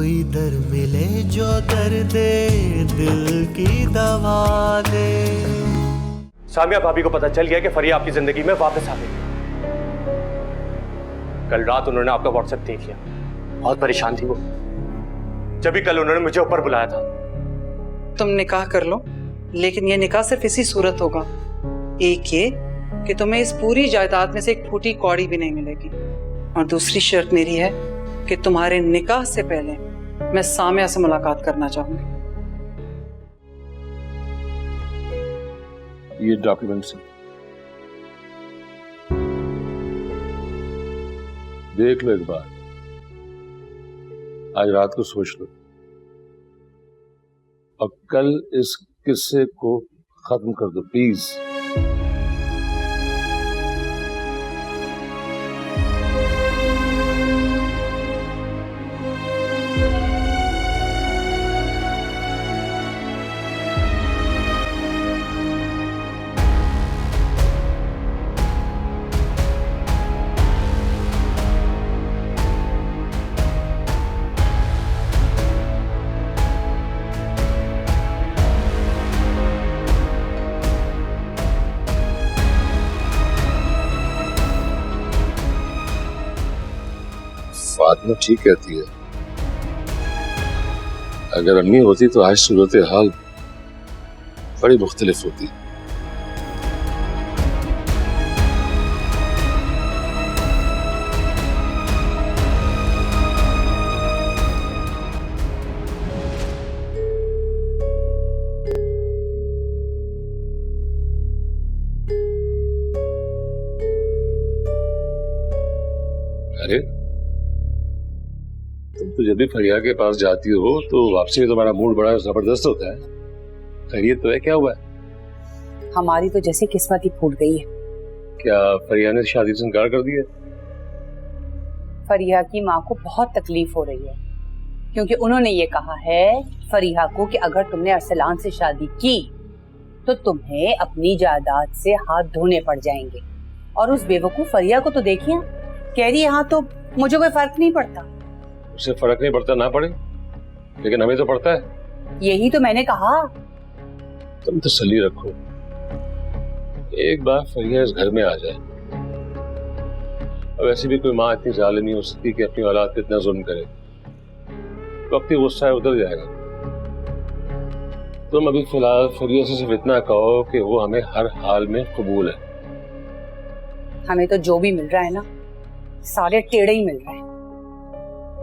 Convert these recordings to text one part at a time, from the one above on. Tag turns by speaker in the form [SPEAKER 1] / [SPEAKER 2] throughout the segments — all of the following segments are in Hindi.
[SPEAKER 1] कोई दर मिले जो दर्द दिल की दवा दे।
[SPEAKER 2] सामिया भाभी को पता चल गया कि फरिया आपकी जिंदगी में वापस आ गई। कल रात उन्होंने आपका व्हाट्सएप देख लिया, बहुत परेशान थी वो। जब भी कल उन्होंने मुझे ऊपर बुलाया था।
[SPEAKER 3] तुम निकाह कर लो, लेकिन ये निकाह सिर्फ इसी सूरत होगा, एक ये कि तुम्हें इस पूरी जायदाद में से एक फूटी कौड़ी भी नहीं मिलेगी, और दूसरी शर्त मेरी है कि तुम्हारे निकाह से पहले मैं सामिया से मुलाकात करना चाहूंगी।
[SPEAKER 4] ये डॉक्यूमेंट्स देख लो एक बार, आज रात को सोच लो और कल इस किस्से को खत्म कर दो प्लीज। फातिमा ठीक कहती है, अगर अम्मी होती तो आज सूरत हाल बड़ी मुख्तलिफ होती। अरे तुम तो जब भी फरिया के पास जाती हो तो वापसी में तुम्हारा मूड बड़ा जबरदस्त होता है। खैरियत तो है? क्या हुआ है?
[SPEAKER 5] हमारी तो जैसे किस्मत ही फूट गई है।
[SPEAKER 4] क्या फरिया ने शादी से इनकार कर दिया?
[SPEAKER 5] फरिया की माँ को बहुत तकलीफ हो रही है, क्योंकि उन्होंने ये कहा है फरिया को कि अगर तुमने अरसलान से शादी की तो तुम्हें अपनी जायदाद से हाथ धोने पड़ जाएंगे। और उस बेवकूफ फरिया को तो देखिए, कह रही है हाँ तो मुझे कोई फर्क नहीं पड़ता।
[SPEAKER 4] उसे फर्क नहीं पड़ता ना पड़े, लेकिन हमें तो पड़ता है।
[SPEAKER 5] यही तो मैंने कहा।
[SPEAKER 4] तुम तसल्ली रखो, एक बार फरिया इस घर में आ जाए। अब ऐसी भी कोई माँ इतनी जालिम नहीं हो सकती कि अपनी औलाद पे इतना जुल्म करे। वक्त ही गुस्सा है उतर जाएगा। तुम अभी फिलहाल फरिया से सिर्फ इतना कहो कि वो हमें हर हाल में कबूल है।
[SPEAKER 5] हमें तो जो भी मिल रहा है ना, सारे टेढ़े ही मिल रहे हैं।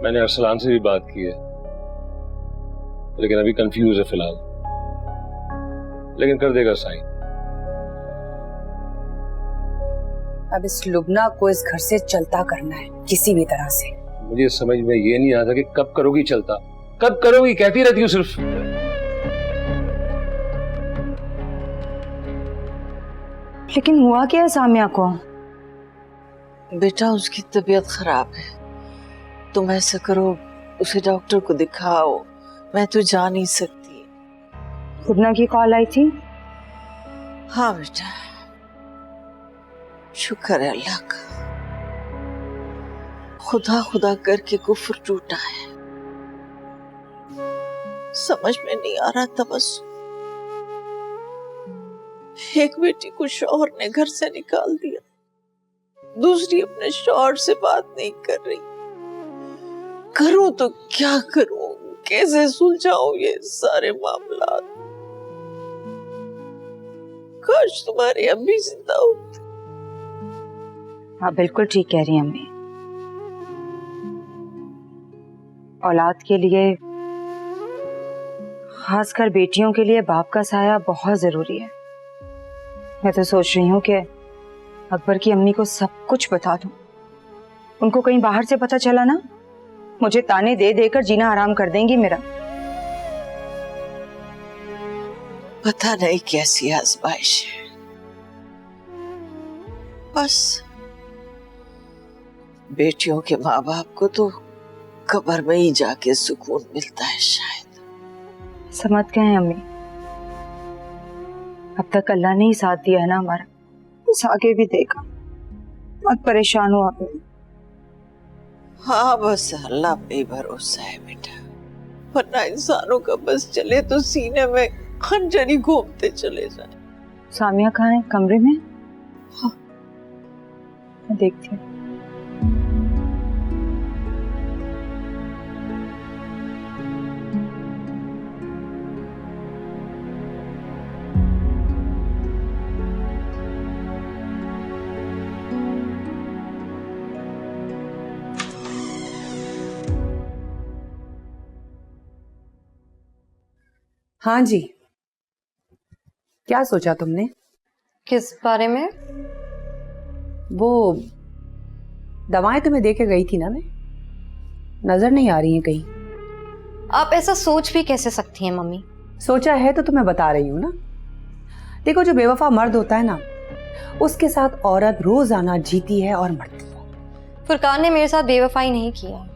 [SPEAKER 4] मैंने अरसलान से भी बात की है, लेकिन अभी कंफ्यूज है फिलहाल, लेकिन कर देगा साइन।
[SPEAKER 5] अब इस लुबना को इस घर से चलता करना है किसी भी तरह से।
[SPEAKER 4] मुझे समझ में ये नहीं आता कि कब करोगी चलता, कब करोगी, कहती रहती हूँ सिर्फ।
[SPEAKER 6] लेकिन हुआ क्या है सामिया को?
[SPEAKER 7] बेटा उसकी तबीयत खराब है, तुम ऐसा करो उसे डॉक्टर को दिखाओ, मैं तो जा नहीं सकती।
[SPEAKER 6] लुबना की कॉल आई थी?
[SPEAKER 7] हाँ बेटा, शुक्र है अल्लाह का, खुदा खुदा करके कुफ्र टूटा है। समझ में नहीं आ रहा था बस, एक बेटी को शौहर ने घर से निकाल दिया, दूसरी अपने शौहर से बात नहीं कर रही। करूं तो क्या करूं, कैसे सुलझाऊं ये सारे मामला। काश तुम्हारी अम्मी जिंदा होती।
[SPEAKER 6] हाँ बिल्कुल ठीक कह रही हैं अम्मी। औलाद के लिए, खासकर बेटियों के लिए बाप का साया बहुत जरूरी है। मैं तो सोच रही हूँ कि अकबर की अम्मी को सब कुछ बता दूं। उनको कहीं बाहर से पता चला ना, मुझे ताने दे देकर जीना आराम कर देंगी मेरा।
[SPEAKER 7] पता नहीं कैसी आजमाइश है, बस बेटियों के माँ बाप को तो कब्र में ही जाके सुकून मिलता है शायद।
[SPEAKER 6] समझ गए हैं अम्मी, अब तक अल्लाह ने ही साथ दिया है ना हमारा, बस आगे भी देगा। मत परेशान हो आप।
[SPEAKER 7] हाँ बस अल्लाह पे ही भरोसा है बेटा, वरना इंसानों का बस चले तो सीने में खंजर ही घूमते चले जाए।
[SPEAKER 6] सामिया कहाँ है? कमरे में?
[SPEAKER 7] हाँ।
[SPEAKER 6] मैं देखती हूँ।
[SPEAKER 5] हाँ जी, क्या सोचा तुमने?
[SPEAKER 8] किस बारे में?
[SPEAKER 5] वो दवाएं तुम्हें दे के गई थी ना मैं, नजर नहीं आ रही हैं कहीं।
[SPEAKER 8] आप ऐसा सोच भी कैसे सकती हैं मम्मी?
[SPEAKER 5] सोचा है तो तुम्हें बता रही हूँ ना। देखो, जो बेवफा मर्द होता है ना, उसके साथ औरत रोजाना जीती है और मरती है।
[SPEAKER 8] फुरकान ने मेरे साथ बेवफाई नहीं किया।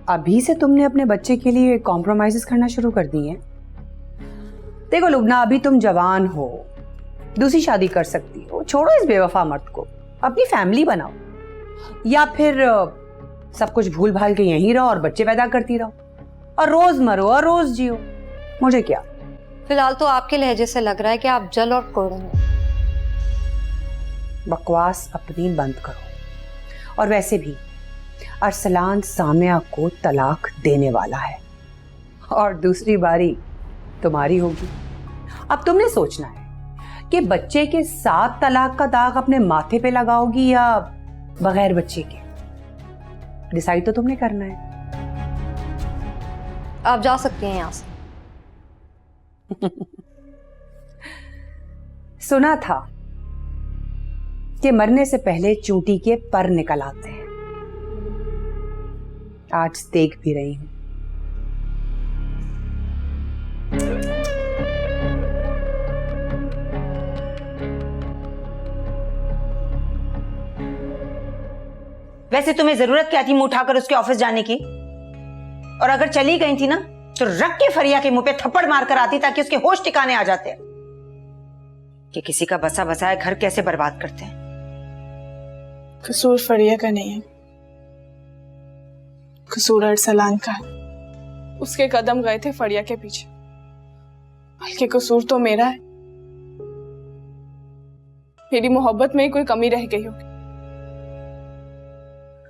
[SPEAKER 5] अभी से तुमने अपने बच्चे के लिए कॉम्प्रोमाइजेस करना शुरू कर दी हैं। देखो लुबना, अभी तुम जवान हो, दूसरी शादी कर सकती हो। छोड़ो इस बेवफा मर्द को, अपनी फैमिली बनाओ, या फिर सब कुछ भूल भाल के यहीं रहो और बच्चे पैदा करती रहो और रोज मरो और रोज जियो। मुझे क्या।
[SPEAKER 8] फिलहाल तो आपके लहजे से लग रहा है कि आप जल और कोड़े हैं।
[SPEAKER 5] बकवास अपनी बंद करो। और वैसे भी अरसलान सामिया को तलाक देने वाला है और दूसरी बारी तुम्हारी होगी। अब तुमने सोचना है कि बच्चे के साथ तलाक का दाग अपने माथे पे लगाओगी या बगैर बच्चे के। डिसाइड तो तुमने करना है।
[SPEAKER 8] आप जा सकती हैं यहाँ से।
[SPEAKER 5] सुना था कि मरने से पहले चूंटी के पर निकल आते हैं। आज देख भी रही हूं।
[SPEAKER 6] वैसे तुम्हें जरूरत क्या थी मुंह उठाकर उसके ऑफिस जाने की? और अगर चली गई थी ना तो रख के फरिया के मुंह पे थप्पड़ मारकर आती ताकि उसके होश ठिकाने आ जाते कि किसी का बसा बसाया घर कैसे बर्बाद करते हैं।
[SPEAKER 9] कसूर फरिया का नहीं है, कसूर अरसलान का। उसके कदम गए थे फरिया के पीछे, बल्कि कसूर तो मेरा है। मेरी मोहब्बत में ही कोई कमी रह गई होगी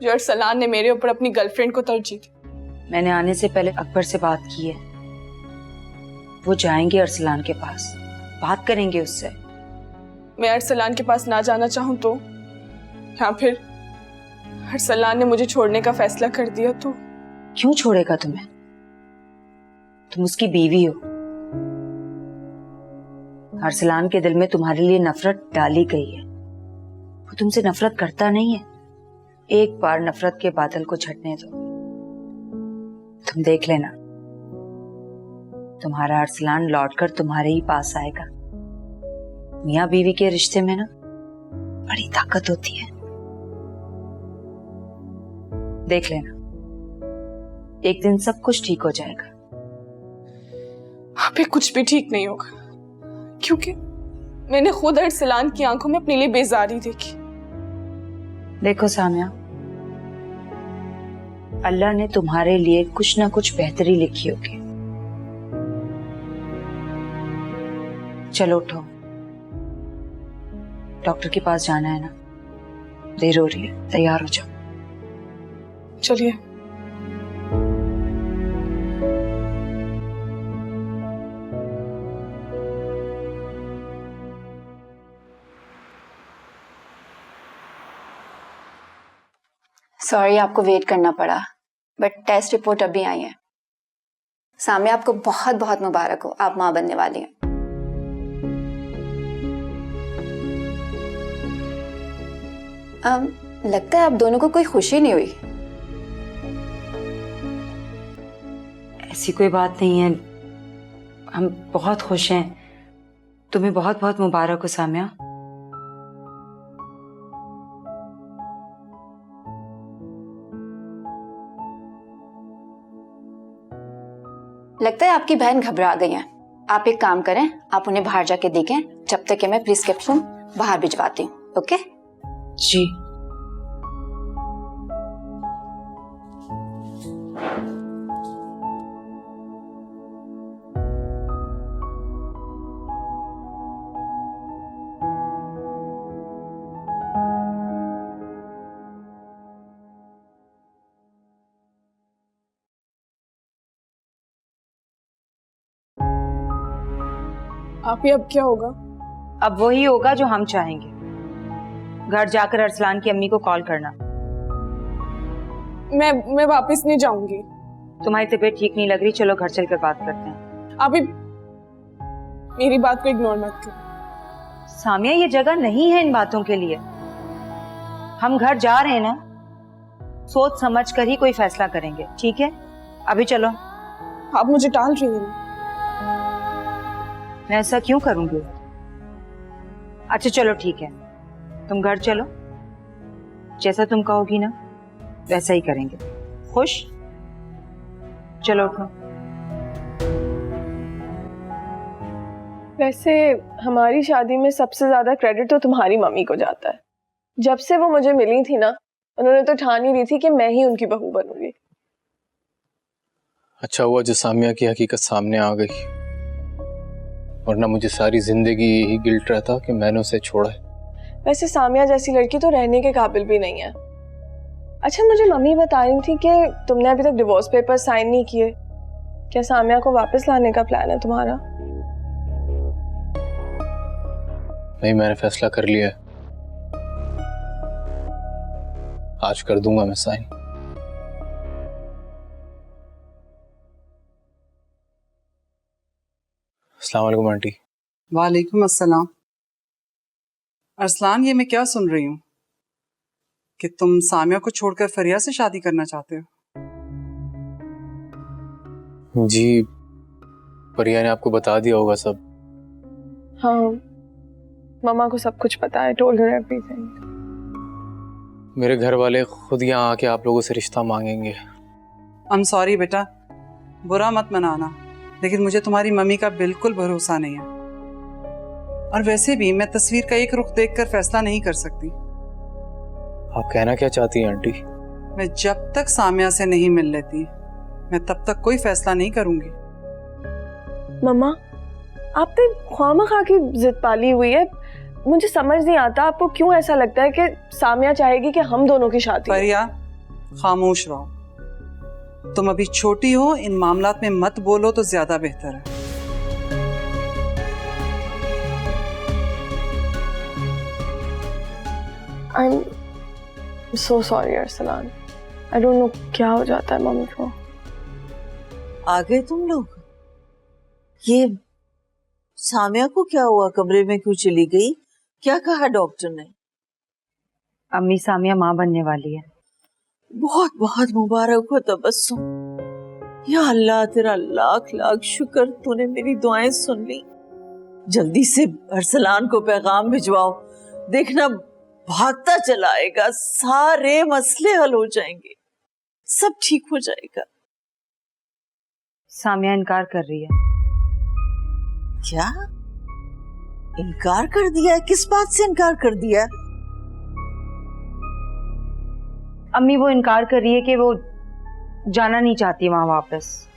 [SPEAKER 9] जो अरसलान ने मेरे ऊपर अपनी गर्लफ्रेंड को तरजीह दी।
[SPEAKER 6] मैंने आने से पहले अकबर से बात की है। वो जाएंगे अरसलान के पास, बात करेंगे उससे।
[SPEAKER 9] मैं अरसलान के पास ना जाना चाहूं तो, या फिर अरसलान ने मुझे छोड़ने का फैसला कर दिया तो?
[SPEAKER 6] क्यों छोड़ेगा तुम्हें? तुम उसकी बीवी हो। अरसलान के दिल में तुम्हारे लिए नफरत डाली गई है। वो तुमसे नफरत करता नहीं है। एक बार नफरत के बादल को छटने दो, तुम देख लेना, तुम्हारा अरसलान लौटकर तुम्हारे ही पास आएगा। मियां बीवी के रिश्ते में ना बड़ी ताकत होती है, देख लेना, एक दिन सब कुछ ठीक हो जाएगा।
[SPEAKER 9] अभी कुछ भी ठीक नहीं होगा, क्योंकि मैंने खुद अरसलान की आंखों में अपने लिए बेजारी देखी।
[SPEAKER 6] देखो सामिया, अल्लाह ने तुम्हारे लिए कुछ ना कुछ बेहतरी लिखी होगी। चलो उठो, डॉक्टर के पास जाना है ना, देर हो रही है, तैयार हो जाओ।
[SPEAKER 9] चलिए।
[SPEAKER 10] सॉरी आपको वेट करना पड़ा, बट टेस्ट रिपोर्ट अभी आई है। सामिया, आपको बहुत बहुत मुबारक हो, आप मां बनने वाली हैं। लगता है आप दोनों को कोई खुशी नहीं हुई।
[SPEAKER 6] ऐसी कोई बात नहीं है, हम बहुत खुश हैं। तुम्हें बहुत बहुत मुबारक हो सामिया।
[SPEAKER 10] लगता है आपकी बहन घबरा गई है। आप एक काम करें, आप उन्हें बाहर जाके देखें, जब तक कि मैं प्रिस्क्रिप्शन बाहर भिजवाती हूँ। ओके
[SPEAKER 6] जी।
[SPEAKER 9] आप ही अब क्या होगा?
[SPEAKER 6] अब वही होगा जो हम चाहेंगे। घर जाकर अरसलान की अम्मी को कॉल करना।
[SPEAKER 9] मैं वापस नहीं जाऊंगी।
[SPEAKER 6] तुम्हारी तबीयत ठीक नहीं लग रही, चलो घर चलकर बात करते हैं।
[SPEAKER 9] आप ही मेरी बात को इग्नोर मत करो।
[SPEAKER 6] सामिया, ये जगह नहीं है इन बातों के लिए। हम घर जा रहे हैं ना, सोच समझ कर ही कोई फैसला करेंगे, ठीक है? अभी चलो।
[SPEAKER 9] आप मुझे टाल रही हैं।
[SPEAKER 6] मैं ऐसा क्यों करूंगी? अच्छा चलो ठीक है, तुम घर चलो, जैसा तुम कहोगी ना वैसा ही करेंगे। खुश? चलो उठो।
[SPEAKER 9] वैसे हमारी शादी में सबसे ज्यादा क्रेडिट तो तुम्हारी मम्मी को जाता है। जब से वो मुझे मिली थी ना, उन्होंने तो ठान ही ली थी कि मैं ही उनकी बहू बनूंगी।
[SPEAKER 2] अच्छा हुआ जो सामिया की हकीकत सामने आ गई, वरना मुझे सारी जिंदगी यही गिल्ट रहता कि मैंने उसे छोड़ा है।
[SPEAKER 9] वैसे सामिया जैसी लड़की तो रहने के काबिल भी नहीं है। अच्छा, मुझे मम्मी बता रही थी कि तुमने अभी तक डिवोर्स पेपर साइन नहीं किए। क्या सामिया को वापस लाने का प्लान है तुम्हारा?
[SPEAKER 2] नहीं, मैंने फैसला कर लिया है, आज कर दूंगा मैं साइन। अस्सलाम वालेकुम आंटी।
[SPEAKER 3] वालेकुम अस्सलाम। अरसलान, ये मैं क्या सुन रही हूँ कि तुम सामिया को छोड़कर फरिया से शादी करना चाहते हो?
[SPEAKER 2] जी, परिया ने आपको बता दिया होगा सब।
[SPEAKER 9] हाँ, मम्मा को सब कुछ पता है। Told her everything.
[SPEAKER 2] मेरे घर वाले खुद यहाँ आके आप लोगों से रिश्ता मांगेंगे।
[SPEAKER 3] आई एम सॉरी बेटा, बुरा मत मनाना, लेकिन मुझे तुम्हारी मम्मी का बिल्कुल भरोसा नहीं है। और वैसे भी मैं तस्वीर का एक रुख देखकर फैसला नहीं कर सकती।
[SPEAKER 2] आप कहना क्या चाहती हैं आंटी?
[SPEAKER 3] मैं जब तक सामिया से नहीं मिल लेती, मैं तब तक कोई फैसला नहीं करूंगी।
[SPEAKER 9] मम्मा, आपने ख्वामखा की जिद पाली हुई है। मुझे समझ नहीं आता आपको क्यों ऐसा लगता है कि सामिया चाहेगी कि हम दोनों की शादी हो।
[SPEAKER 3] फरिया, खामोश रहो। तुम अभी छोटी हो, इन मामलात में मत बोलो तो ज्यादा बेहतर है।
[SPEAKER 9] I'm so sorry Arsalan. I don't know क्या हो जाता है मम्मी को।
[SPEAKER 7] आ गए तुम लोग? ये सामिया को क्या हुआ? कमरे में क्यों चली गई? क्या कहा डॉक्टर ने?
[SPEAKER 6] अम्मी, सामिया माँ बनने वाली है।
[SPEAKER 7] बहुत बहुत मुबारक हो तबस्सुम। या अल्लाह, तेरा लाख लाख शुक्र, तूने मेरी दुआएं सुन ली। जल्दी से अरसलान को पैगाम भिजवाओ, देखना भागता चला आएगा, सारे मसले हल हो जाएंगे, सब ठीक हो जाएगा।
[SPEAKER 6] सामिया इनकार कर रही है।
[SPEAKER 7] क्या इनकार कर दिया है? किस बात से इनकार कर दिया?
[SPEAKER 6] अम्मी, वो इनकार कर रही है कि वो जाना नहीं चाहती वहां वापस।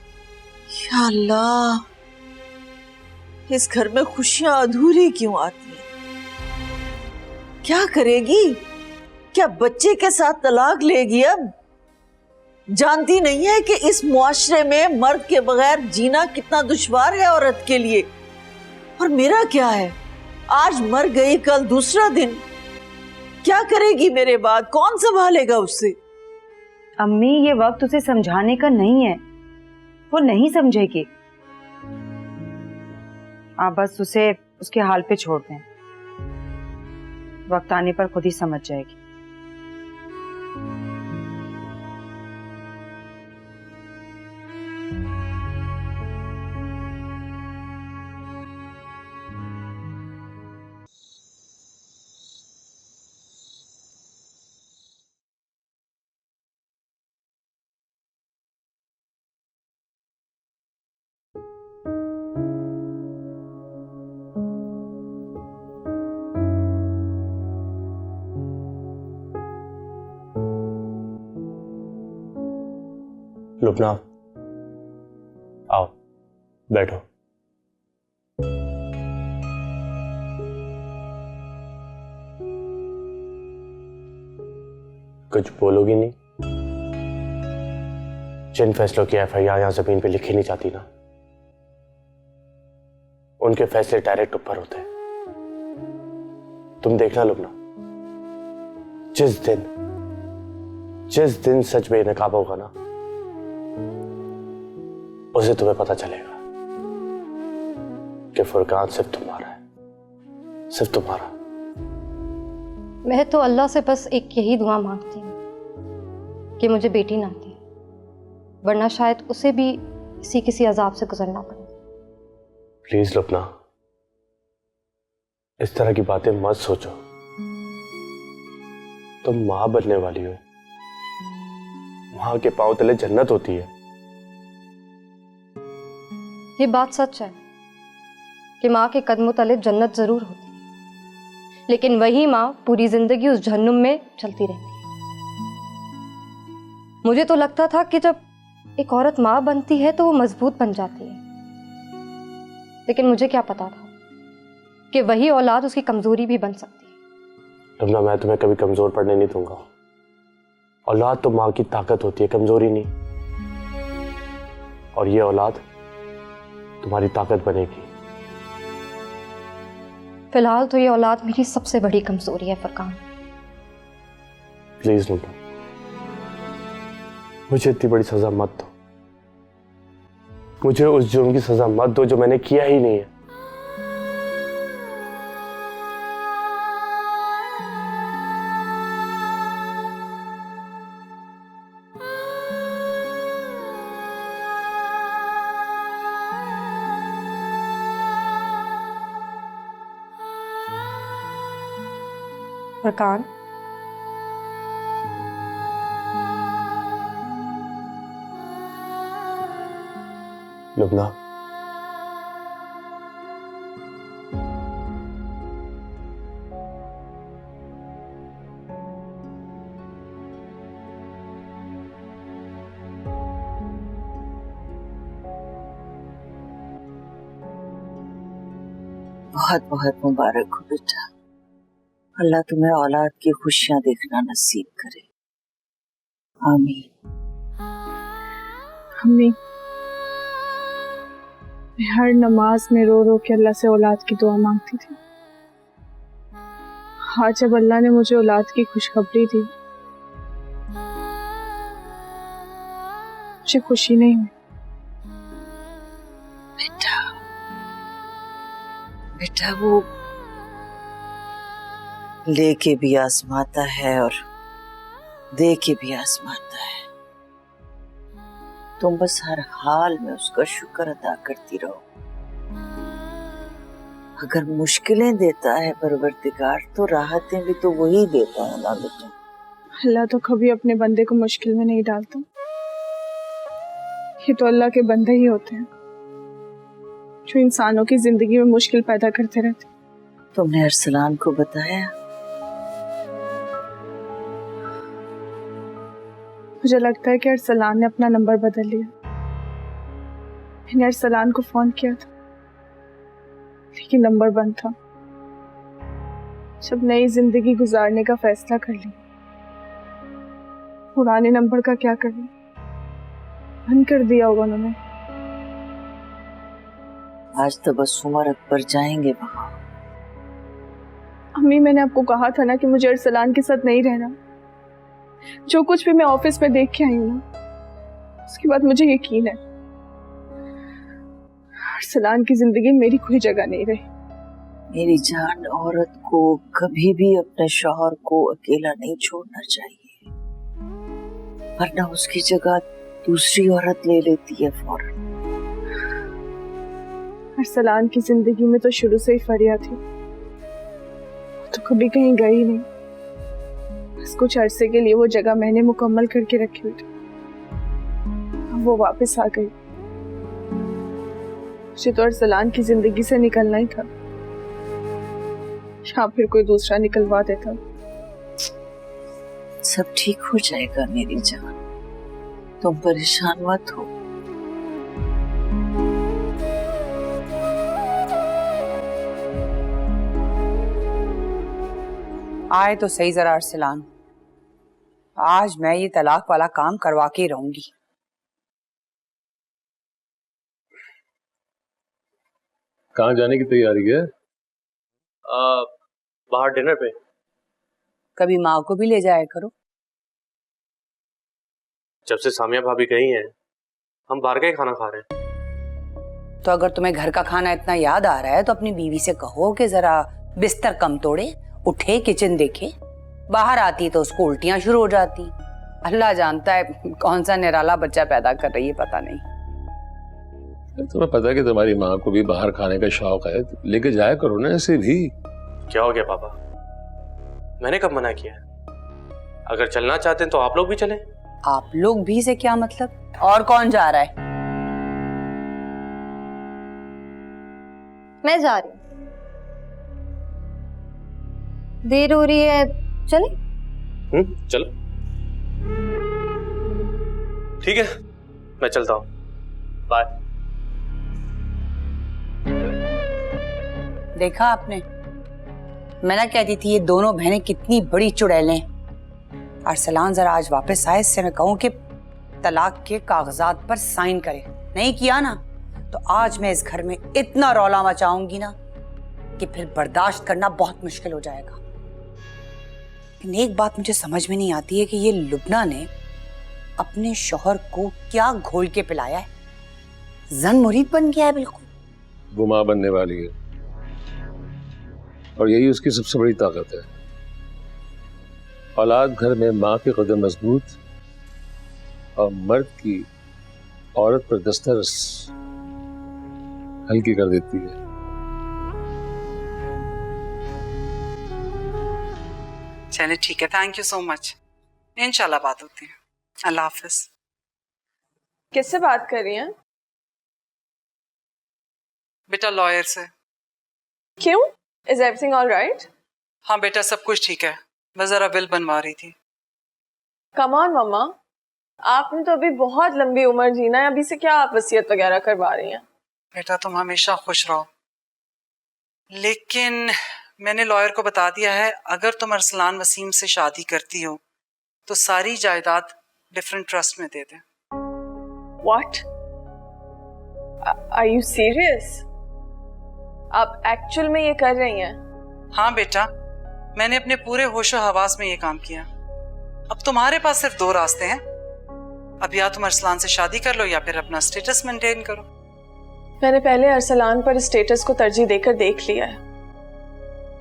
[SPEAKER 7] या अल्लाह, इस घर में खुशियां अधूरी क्यों आती हैं? क्या करेगी? क्या बच्चे के साथ तलाक लेगी? अब जानती नहीं है कि इस मुआशरे में मर्द के बगैर जीना कितना दुश्वार है औरत के लिए। और मेरा क्या है, आज मर गई कल दूसरा दिन, क्या करेगी मेरे बाद? कौन संभालेगा उससे?
[SPEAKER 6] अम्मी, ये वक्त उसे समझाने का नहीं है, वो नहीं समझेगी। आप बस उसे उसके हाल पे छोड़ दें, वक्त आने पर खुद ही समझ जाएगी।
[SPEAKER 11] लुबना, आओ बैठो। कुछ बोलोगी नहीं? जिन फैसलों की एफआईआर यहां जमीन पे लिखी नहीं जाती ना, उनके फैसले डायरेक्ट ऊपर होते हैं। तुम देखना लुबना, जिस दिन सच बेनकाब होगा ना, उसे तुम्हें पता चलेगा कि फुरकान सिर्फ तुम्हारा है, सिर्फ तुम्हारा।
[SPEAKER 8] मैं तो अल्लाह से बस एक यही दुआ मांगती हूँ कि मुझे बेटी ना दे, वरना शायद उसे भी किसी अजाब से गुजरना पड़े।
[SPEAKER 11] प्लीज लुबना, इस तरह की बातें मत सोचो। तुम मां बनने वाली हो, मां के पांव तले जन्नत होती है।
[SPEAKER 8] ये बात सच है कि माँ के कदमों तले जन्नत जरूर होती है, लेकिन वही माँ पूरी जिंदगी उस जहन्नुम में चलती रहती है। मुझे तो लगता था कि जब एक औरत माँ बनती है तो वो मजबूत बन जाती है, लेकिन मुझे क्या पता था कि वही औलाद उसकी कमजोरी भी बन सकती है।
[SPEAKER 11] लुबना, मैं तुम्हें कभी कमजोर पड़ने नहीं दूंगा। औलाद तो माँ की ताकत होती है, कमजोरी नहीं। और ये औलाद तुम्हारी ताकत बनेगी।
[SPEAKER 8] फिलहाल तो ये औलाद मेरी सबसे बड़ी कमजोरी है फुरकान।
[SPEAKER 11] प्लीज लुबना, मुझे इतनी बड़ी सजा मत दो। मुझे उस जुर्म की सजा मत दो जो मैंने किया ही नहीं है।
[SPEAKER 8] फुरकान,
[SPEAKER 11] लुबना,
[SPEAKER 12] बहुत बहुत मुबारक हो बेटा। अल्लाह तुम्हें औलाद की खुशियां देखना नसीब करे। आमीन।
[SPEAKER 9] अम्मी, मैं हर नमाज में रो रो के अल्लाह से औलाद की दुआ मांगती थी। आज जब अल्लाह ने मुझे औलाद की खुशखबरी दी, मुझे खुशी नहीं हुई।
[SPEAKER 12] बेटा वो लेके भी आजमाता है और दे के भी आजमाता है। तुम बस हर हाल में उसका शुक्र अदा करती रहो। अगर मुश्किलें देता है परवरदिगार तो राहतें भी तो वही देता है ना बेटा।
[SPEAKER 9] अल्लाह तो कभी अपने बंदे को मुश्किल में नहीं डालता। ये तो अल्लाह के बंदे ही होते हैं जो इंसानों की जिंदगी में मुश्किल पैदा करते रहते।
[SPEAKER 12] तुमने अरसलान को बताया?
[SPEAKER 9] मुझे लगता है कि अरसलान ने अपना नंबर बदल लिया। मैंने अरसलान को फोन किया था लेकिन नंबर बंद था। जब नई जिंदगी गुजारने का फैसला कर लिया, पुराने नंबर का क्या करें, बंद कर दिया होगा उन्होंने।
[SPEAKER 12] आज तो बस उमर अकबर जाएंगे वहां।
[SPEAKER 9] अम्मी, मैंने आपको कहा था ना कि मुझे अरसलान के साथ नहीं रहना। जो कुछ भी मैं ऑफिस में देख के आई हूँ ना, उसके बाद मुझे यकीन है अरसलान की जिंदगी में मेरी कोई जगह नहीं रही।
[SPEAKER 12] मेरी जान, औरत को कभी भी अपने शौहर को अकेला नहीं छोड़ना चाहिए, वरना उसकी जगह दूसरी औरत ले लेती है फौरन।
[SPEAKER 9] अरसलान की जिंदगी में तो शुरू से ही फरिया थी, तो कभी कहीं गई नहीं। बस कुछ अरसे के लिए वो जगह मैंने मुकम्मल करके रखी हुई थी, वो वापस आ गई। मुझे तो अरसलान की जिंदगी से निकलना ही था, या फिर कोई दूसरा निकलवा देता।
[SPEAKER 12] सब ठीक हो जाएगा मेरी जान, तुम परेशान मत हो।
[SPEAKER 5] आए तो सही जरा अरसलान, आज मैं ये तलाक वाला काम करवा के रहूंगी।
[SPEAKER 4] कहाँ जाने की तैयारी है?
[SPEAKER 11] बाहर डिनर पे।
[SPEAKER 5] कभी माँ को भी ले जाया करो।
[SPEAKER 11] जब से सामिया भाभी गई हैं, हम बाहर का ही खाना खा रहे हैं।
[SPEAKER 5] तो अगर तुम्हें घर का खाना इतना याद आ रहा है तो अपनी बीवी से कहो कि जरा बिस्तर कम तोड़े, उठे, किचन देखे। बाहर आती तो उसको उल्टियां शुरू हो जाती। अल्लाह जानता है कौन सा निराला बच्चा पैदा कर रही है, पता नहीं।
[SPEAKER 4] तुम्हें पता है कि तुम्हारी माँ को भी बाहर खाने का शौक है, लेके जाया करो ना ऐसे भी।
[SPEAKER 11] क्या हो गया पापा? मैंने कब मना किया? अगर चलना चाहते हैं तो आप लोग भी चलें।
[SPEAKER 5] आप लोग भी से क्या मतलब? और कौन जा रहा है?
[SPEAKER 8] मैं जा रही हूँ, देर हो रही है, चले?
[SPEAKER 11] चलो ठीक है, मैं चलता हूँ, बाय।
[SPEAKER 5] देखा आपने, मैं ना कहती थी ये दोनों बहनें कितनी बड़ी चुड़ैलें। अरसलान जरा आज वापस आए, इससे मैं कहूं कि तलाक के कागजात पर साइन करे। नहीं किया ना तो आज मैं इस घर में इतना रौला मचाऊंगी ना कि फिर बर्दाश्त करना बहुत मुश्किल हो जाएगा। लेकिन एक बात मुझे समझ में नहीं आती है कि ये लुबना ने अपने शौहर को क्या घोल के पिलाया है। जन मुरीद बन गया है बिल्कुल।
[SPEAKER 4] वो माँ बनने वाली है और यही उसकी सबसे बड़ी ताकत है। औलाद घर में माँ के कदम मजबूत और मर्द की औरत पर दस्तरस हल्की कर देती है।
[SPEAKER 3] चले ठीक है, थैंक यू सो मच। इंशाल्लाह बात होती है। अल्लाह हाफिज।
[SPEAKER 9] किससे बात कर रही हैं?
[SPEAKER 3] बेटा लॉयर से।
[SPEAKER 9] क्यों? Is everything all right?
[SPEAKER 3] हाँ बेटा सब कुछ ठीक है, मैं जरा बिल बनवा रही थी।
[SPEAKER 9] कम ऑन मम्मा, आपने तो अभी बहुत लंबी उम्र जीना है, अभी से क्या आप वसीयत वगैरह करवा रही हैं?
[SPEAKER 3] बेटा तुम हमेशा खुश रहो, लेकिन मैंने लॉयर को बता दिया है अगर तुम अरसलान वसीम से शादी करती हो तो सारी जायदाद डिफरेंट ट्रस्ट में दे दे।
[SPEAKER 9] What? Are you serious? आप एक्चुअल में ये कर रही हैं?
[SPEAKER 3] हाँ बेटा, मैंने अपने पूरे होशो हवास में ये काम किया। अब तुम्हारे पास सिर्फ दो रास्ते हैं, अब या तुम अरसलान से शादी कर लो या फिर अपना स्टेटस मेंटेन करो।
[SPEAKER 9] मैंने पहले अरसलान पर स्टेटस को तरजीह देकर देख लिया है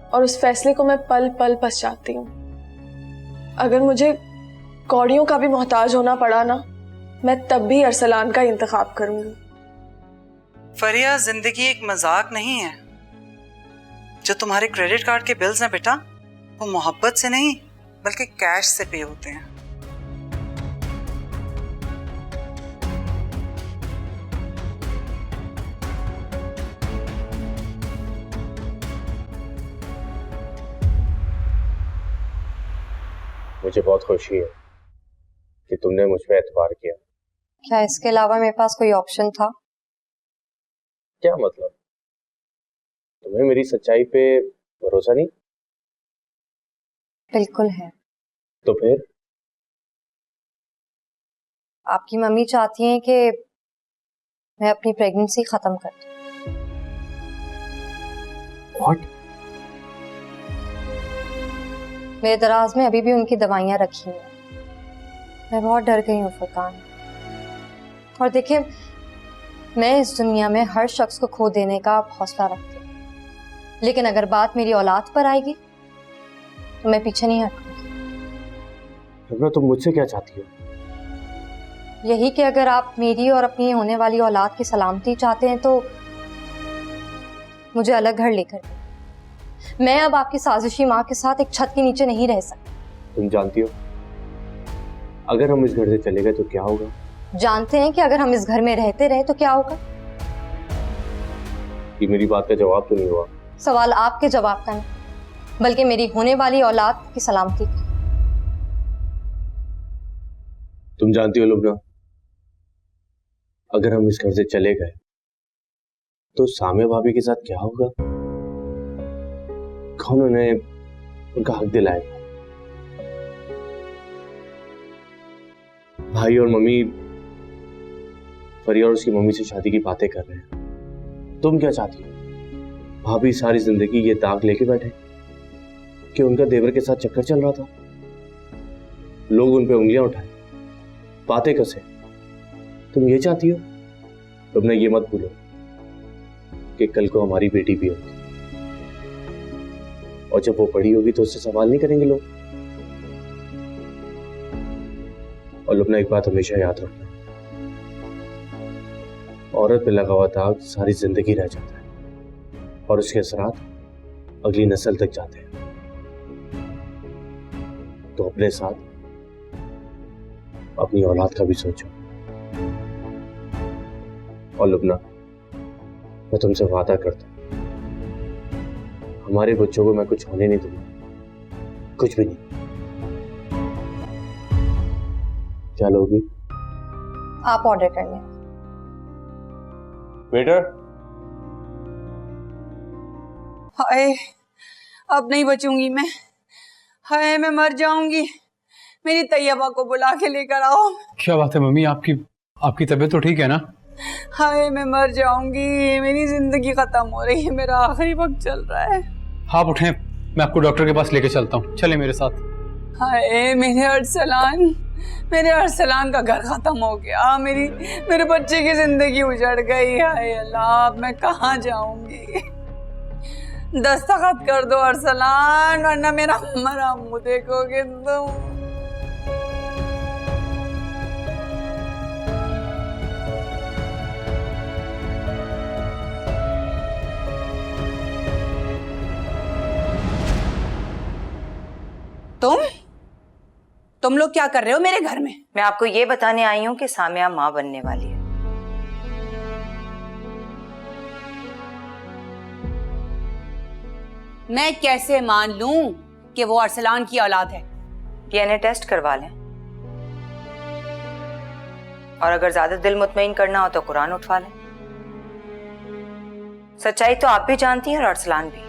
[SPEAKER 9] और उस फैसले को मैं पल पल पछताती हूँ। अगर मुझे कौड़ियों का भी मोहताज होना पड़ा ना, मैं तब भी अरसलान का इंतखाब करूंगी।
[SPEAKER 3] फरिया, जिंदगी एक मजाक नहीं है। जो तुम्हारे क्रेडिट कार्ड के बिल्स हैं बेटा, वो मोहब्बत से नहीं बल्कि कैश से पे होते हैं।
[SPEAKER 11] मुझे बहुत खुशी है कि तुमने मुझ पे एतबार किया।
[SPEAKER 8] क्या इसके अलावा मेरे पास कोई ऑप्शन था?
[SPEAKER 11] क्या मतलब? तुम्हें मेरी सच्चाई पे भरोसा नहीं?
[SPEAKER 8] बिल्कुल है।
[SPEAKER 11] तो फिर?
[SPEAKER 8] आपकी मम्मी चाहती हैं कि मैं अपनी प्रेगनेंसी खत्म कर दूं।
[SPEAKER 11] What?
[SPEAKER 8] मेरे दराज में अभी भी उनकी दवाइयां रखी हैं। मैं बहुत डर गई हूँ फरकान। और देखिए, मैं इस दुनिया में हर शख्स को खो देने का हौसला रखती हूँ, लेकिन अगर बात मेरी औलाद पर आएगी तो मैं पीछे नहीं हटूंगी।
[SPEAKER 11] लुबना, तुम मुझसे क्या चाहती हो?
[SPEAKER 8] यही कि अगर आप मेरी और अपनी होने वाली औलाद की सलामती चाहते हैं तो मुझे अलग घर लेकर दें। मैं अब आपकी साजिशी माँ के साथ एक छत के नीचे नहीं रह सकती।
[SPEAKER 11] तुम जानती हो अगर हम इस घर से चले गए तो क्या होगा?
[SPEAKER 8] जानते हैं कि अगर हम इस घर में रहते रहे तो क्या होगा?
[SPEAKER 11] ये मेरी बात का जवाब तो नहीं हुआ।
[SPEAKER 8] सवाल आपके जवाब का नहीं, बल्कि मेरी होने वाली औलाद की सलामती का।
[SPEAKER 11] तुम जानती हो लुबना, अगर हम इस घर से चले गए तो सामिया भाभी के साथ क्या होगा? कौन उन्हें उनका हक दिलाएगा? भाई और मम्मी फरिया और उसकी मम्मी से शादी की बातें कर रहे हैं। तुम क्या चाहती हो? भाभी सारी जिंदगी ये दाग लेके बैठे कि उनका देवर के साथ चक्कर चल रहा था, लोग उन पे उंगलियां उठाए, बातें कसे। तुम ये चाहती हो? तुमने ये मत भूलो कि कल को हमारी बेटी भी होगी, और जब वो बड़ी होगी तो उससे सवाल नहीं करेंगे लोग। और लुबना, एक बात हमेशा याद रखना, औरत पे लगा हुआ दाग सारी जिंदगी रह जाता है और उसके असरात अगली नस्ल तक जाते हैं। तो अपने साथ अपनी औलाद का भी सोचो। और लुबना, मैं तुमसे वादा करता हूं, हमारे बच्चों को मैं कुछ होने नहीं दूंगा, कुछ भी नहीं। क्या लोगी?
[SPEAKER 8] आप ऑर्डर कर लें।
[SPEAKER 11] वेटर।
[SPEAKER 5] हाय, अब नहीं बचूंगी मैं। हाय, मैं मर जाऊंगी। मेरी तैयबा को बुला के लेकर आओ।
[SPEAKER 2] क्या बात है मम्मी, आपकी तबीयत तो ठीक है ना?
[SPEAKER 5] हाय, मैं मर जाऊंगी। मेरी जिंदगी खत्म हो रही है, मेरा आखिरी वक्त चल रहा है।
[SPEAKER 2] आप उठें, मैं आपको डॉक्टर के पास लेके चलता हूँ, चले मेरे साथ।
[SPEAKER 5] हाय, मेरे अरसलान का घर खत्म हो गया। मेरे बच्चे की जिंदगी उजड़ गई। हाय अल्लाह, अब मैं कहाँ जाऊंगी? दस्तखत कर दो अरसलान, वरना मेरा मरा मुंह देखोगे तुम लोग क्या कर रहे हो मेरे घर में?
[SPEAKER 13] मैं आपको ये बताने आई हूँ कि सामिया माँ बनने वाली है।
[SPEAKER 5] मैं कैसे मान लूं कि वो अरसलान की औलाद है?
[SPEAKER 13] डीएनए टेस्ट करवा लें, और अगर ज्यादा दिल मुतमईन करना हो तो कुरान उठवा लें। सच्चाई तो आप भी जानती हैं और अरसलान भी।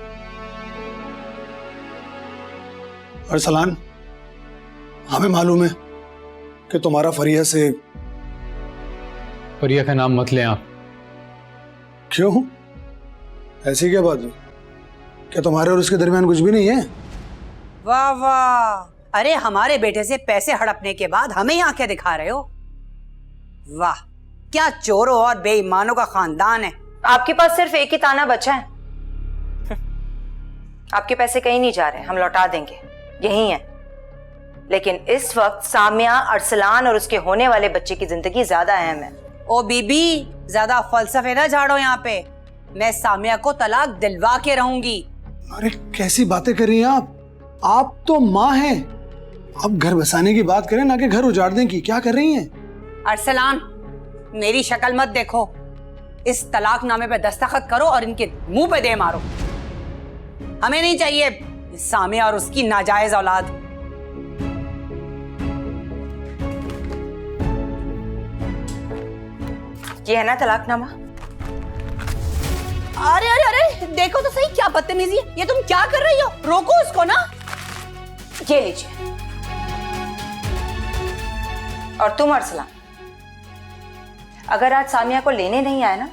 [SPEAKER 14] अरसलान, हमें मालूम है कि तुम्हारा फरिया से।
[SPEAKER 2] फरिया का नाम मत लें आप।
[SPEAKER 14] क्यों? ऐसी क्या बात है? क्या तुम्हारे और उसके दरमियान कुछ भी नहीं है?
[SPEAKER 5] वाह वाह, अरे हमारे बेटे से पैसे हड़पने के बाद हमें ही आंखें दिखा रहे हो। वाह, क्या चोरों और बेईमानों का खानदान है।
[SPEAKER 13] आपके पास सिर्फ एक ही ताना बचा है। आपके पैसे कहीं नहीं जा रहे, हम लौटा देंगे, यही है। लेकिन इस वक्त सामिया, अरसलान और उसके होने वाले बच्चे की जिंदगी ज्यादा अहम है।
[SPEAKER 5] ओ बीबी, ज्यादा फलसफे ना झाड़ो यहाँ पे। मैं सामिया को तलाक दिलवा के रहूंगी।
[SPEAKER 14] अरे कैसी बातें कर रही हैं आप? आप तो माँ हैं। आप घर बसाने की बात करें, ना कि घर उजाड़ने की। क्या कर रही हैं?
[SPEAKER 5] अरसलान, मेरी शक्ल मत देखो। इस तलाकनामे पे दस्तखत करो और इनके मुंह पे दे मारो। हमें नहीं चाहिए सामिया और उसकी नाजायज औलाद।
[SPEAKER 13] ये है ना तलाकनामा?
[SPEAKER 5] अरे अरे अरे, देखो तो सही, क्या बदतमीजी है ये। तुम क्या कर रही हो? रोको उसको ना।
[SPEAKER 13] ये लीजिए। और तुम अरसलान, अगर आज सामिया को लेने नहीं आए ना,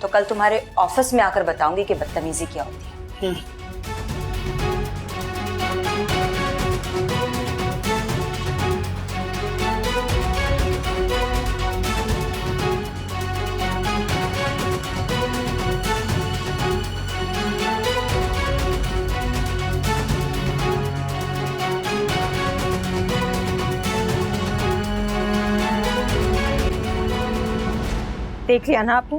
[SPEAKER 13] तो कल तुम्हारे ऑफिस में आकर बताऊंगी कि बदतमीजी क्या होती है।
[SPEAKER 8] देख लिया ना आपने?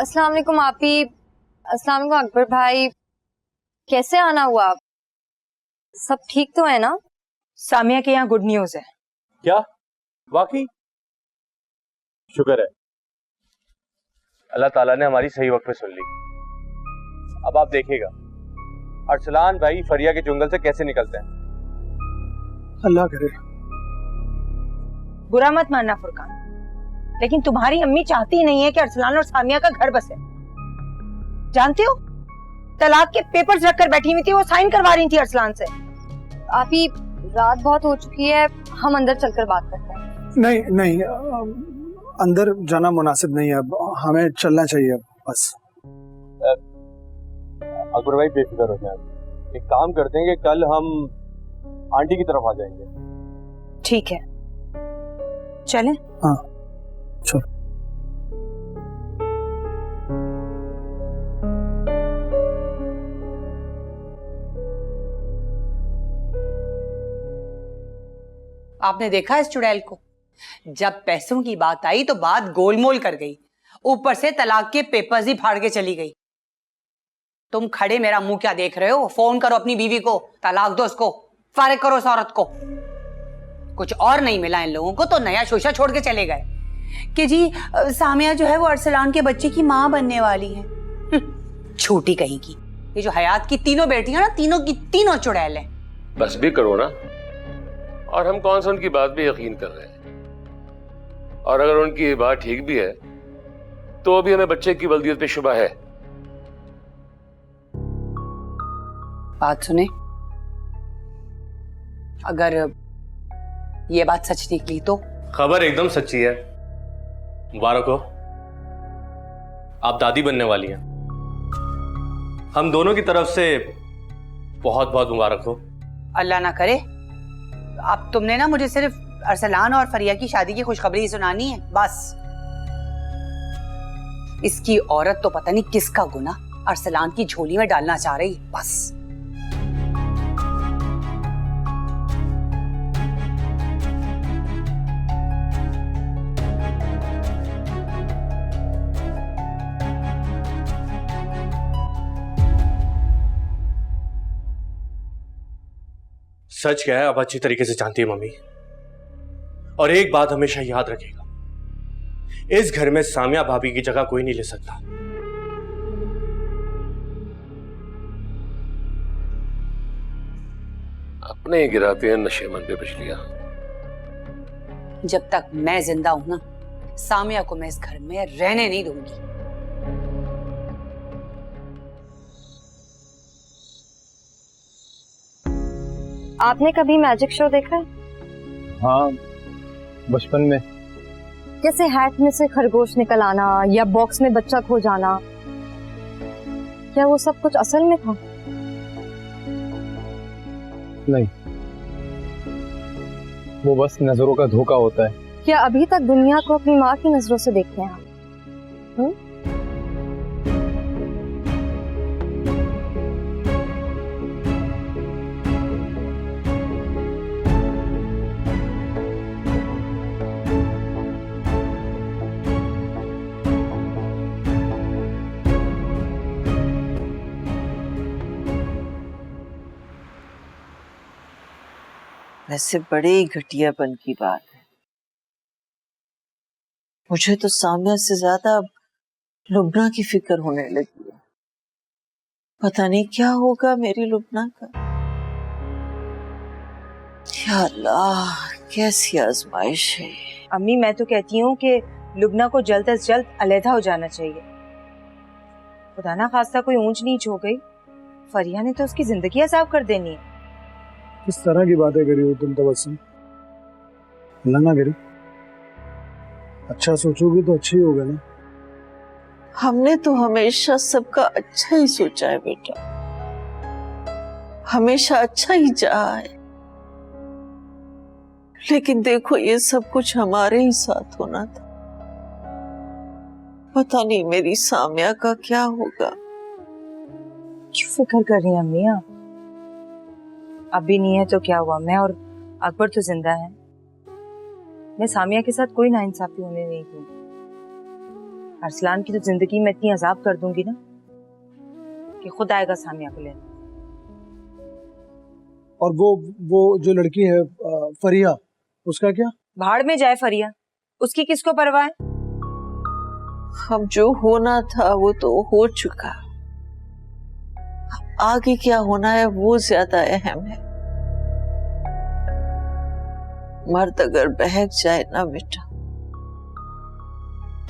[SPEAKER 8] अस्सलाम वालेकुम आपी। अस्सलाम वालेकुम अकबर भाई। कैसे आना हुआ? आप सब ठीक तो है ना?
[SPEAKER 13] सामिया के यहाँ गुड न्यूज है।
[SPEAKER 11] क्या? वाकई? शुक्र है, अल्लाह ताला ने हमारी सही वक्त पे सुन ली। अब आप देखिएगा अरसलान भाई फरिया के जंगल से कैसे निकलते हैं।
[SPEAKER 14] अल्लाह करे।
[SPEAKER 13] बुरा मत मानना फुरकान,
[SPEAKER 5] लेकिन तुम्हारी अम्मी चाहती ही नहीं है कि अरसलान और सामिया का घर बसे। जानते हो, तलाक के पेपर्स रखकर बैठी हुई थी, वो साइन करवा रही थी अरसलान से।
[SPEAKER 8] आप ही, रात बहुत हो चुकी है, हम अंदर चलकर बात करते हैं।
[SPEAKER 14] नहीं नहीं, अंदर जाना मुनासिब नहीं है, अब हमें चलना चाहिए बस।
[SPEAKER 11] अकबर भाई बेफिक्र हो जाए, एक काम करते हैं कि कल हम आंटी की तरफ आ जाएंगे।
[SPEAKER 5] ठीक है, चलें?
[SPEAKER 14] हाँ चलो।
[SPEAKER 5] आपने देखा इस चुड़ैल को, जब पैसों की बात आई तो बात गोलमोल कर गई, ऊपर से तलाक के पेपर्स ही फाड़ के चली गई। तुम खड़े मेरा मुंह क्या देख रहे हो? फोन करो अपनी बीवी को, तलाक दो उसको, फारिग करो उस औरत को। कुछ और नहीं मिला इन लोगों को तो नया शोशा छोड़ के चले गए कि जी सामिया जो है वो अरसलान के बच्चे की मां बनने वाली है। छोटी कहीं की, ये जो हयात की तीनों बेटियां ना, तीनों की तीनों चुड़ैल हैं।
[SPEAKER 4] बस भी करो ना, और हम कौन सा उनकी बात पे यकीन कर रहे हैं। और अगर उनकी बात ठीक भी है तो भी हमें बच्चे की वल्दियत पे शुबा है।
[SPEAKER 5] बात सुने, अगर ये बात सच निकली तो?
[SPEAKER 11] खबर एकदम सच्ची है, मुबारक हो, आप दादी बनने वाली हैं। हम दोनों की तरफ से बहुत बहुत मुबारक हो।
[SPEAKER 5] अल्लाह ना करे। अब तुमने ना मुझे सिर्फ अरसलान और फरिया की शादी की खुशखबरी सुनानी है बस। इसकी औरत तो पता नहीं किसका गुना अरसलान की झोली में डालना चाह रही बस।
[SPEAKER 11] सच क्या है आप अच्छी तरीके से जानती है मम्मी, और एक बात हमेशा याद रखेगा, इस घर में सामिया भाभी की जगह कोई नहीं ले सकता।
[SPEAKER 4] अपने ही गिराते हैं नशे मन पे बिजलियां।
[SPEAKER 5] जब तक मैं जिंदा हूं ना, सामिया को मैं इस घर में रहने नहीं दूंगी।
[SPEAKER 8] आपने कभी मैजिक शो देखा है?
[SPEAKER 2] हाँ, बचपन में।
[SPEAKER 8] जैसे हैट में से खरगोश निकल आना या बॉक्स में बच्चा खो जाना, क्या वो सब कुछ असल में था?
[SPEAKER 2] नहीं, वो बस नजरों का धोखा होता है।
[SPEAKER 8] क्या अभी तक दुनिया को अपनी माँ की नजरों से देखते हैं आप?
[SPEAKER 12] वैसे बड़े ही घटियापन की बात है। मुझे तो सामिया से ज्यादा लुबना की फिक्र होने लगी है। पता नहीं क्या होगा मेरी लुबना का। या अल्लाह, कैसी आजमाइश है।
[SPEAKER 6] अम्मी, मैं तो कहती हूँ कि लुबना को जल्द से जल्द अलहदा हो जाना चाहिए। खुदा ना खास्ता कोई ऊंच नीच हो गई, फरिया ने तो उसकी जिंदगी अजाब कर देनी है।
[SPEAKER 14] किस तरह की बातें करी हो तुम तबस्सुम? अल्लाह ना करे, अच्छा सोचोगी तो अच्छी होगा ना।
[SPEAKER 12] हमने तो हमेशा सबका अच्छा ही सोचा है बेटा, हमेशा अच्छा ही चाहा है। लेकिन देखो, ये सब कुछ हमारे ही साथ होना था। पता नहीं मेरी सामिया का क्या होगा।
[SPEAKER 6] क्यों फिक्र कर रही हैं अम्मी आप? अभी नहीं है तो क्या हुआ, मैं और अकबर तो जिंदा है। मैं सामिया के साथ कोई नाइंसाफी होने नहीं दूंगी। अरसलान की तो जिंदगी में इतनी अजाब कर दूंगी ना कि खुद आएगा सामिया को लेने।
[SPEAKER 14] और वो जो लड़की है फरिया, उसका क्या?
[SPEAKER 6] भाड़ में जाए फरिया, उसकी किसको परवाह है?
[SPEAKER 12] अब जो होना था वो तो हो चुका, आगे क्या होना है वो ज्यादा अहम है। मर्द अगर बहक जाए ना बेटा,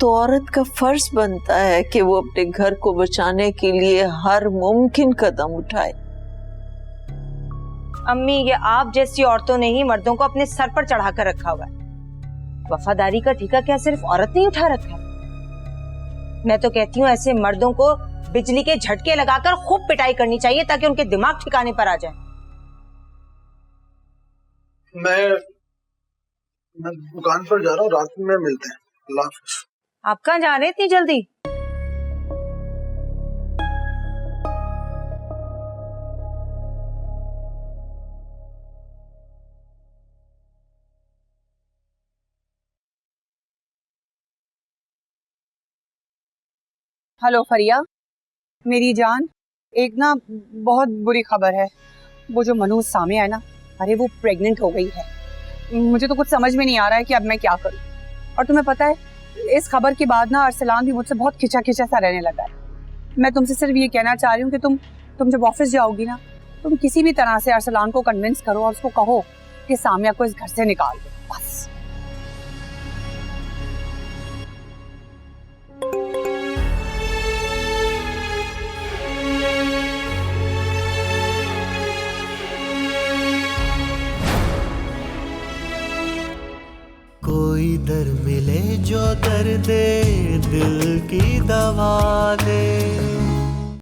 [SPEAKER 7] तो औरत का फर्ज बनता है कि वो अपने घर को बचाने के लिए हर मुमकिन कदम उठाए।
[SPEAKER 13] अम्मी, ये आप जैसी औरतों ने ही मर्दों को अपने सर पर चढ़ाकर रखा हुआ है। वफादारी का ठेका क्या सिर्फ औरत ने उठा रखा है? मैं तो कहती हूँ ऐसे मर्दों को बिजली के झटके लगाकर खूब पिटाई करनी चाहिए ताकि उनके दिमाग ठिकाने पर आ जाए।
[SPEAKER 14] मैं दुकान पर जा रहा हूँ, रात में मिलते हैं। अल्लाह हाफिज।
[SPEAKER 13] आप कहाँ जा रहे हैं इतनी जल्दी?
[SPEAKER 5] हेलो फरिया, मेरी जान, एक ना बहुत बुरी खबर है। वो जो मनोज सामे है ना, अरे वो प्रेग्नेंट हो गई है। मुझे तो कुछ समझ में नहीं आ रहा है कि अब मैं क्या करूं। और तुम्हें पता है, इस खबर के बाद ना अरसलान भी मुझसे बहुत खिंचा खिंचा सा रहने लगा है। मैं तुमसे सिर्फ ये कहना चाह रही हूँ कि तुम जब ऑफिस जाओगी ना, तुम किसी भी तरह से अरसलान को कन्विंस करो और उसको कहो कि सामिया को इस घर से निकाल दो, बस।
[SPEAKER 1] कोई दर मिले जो दर्द दिल की दवा दे।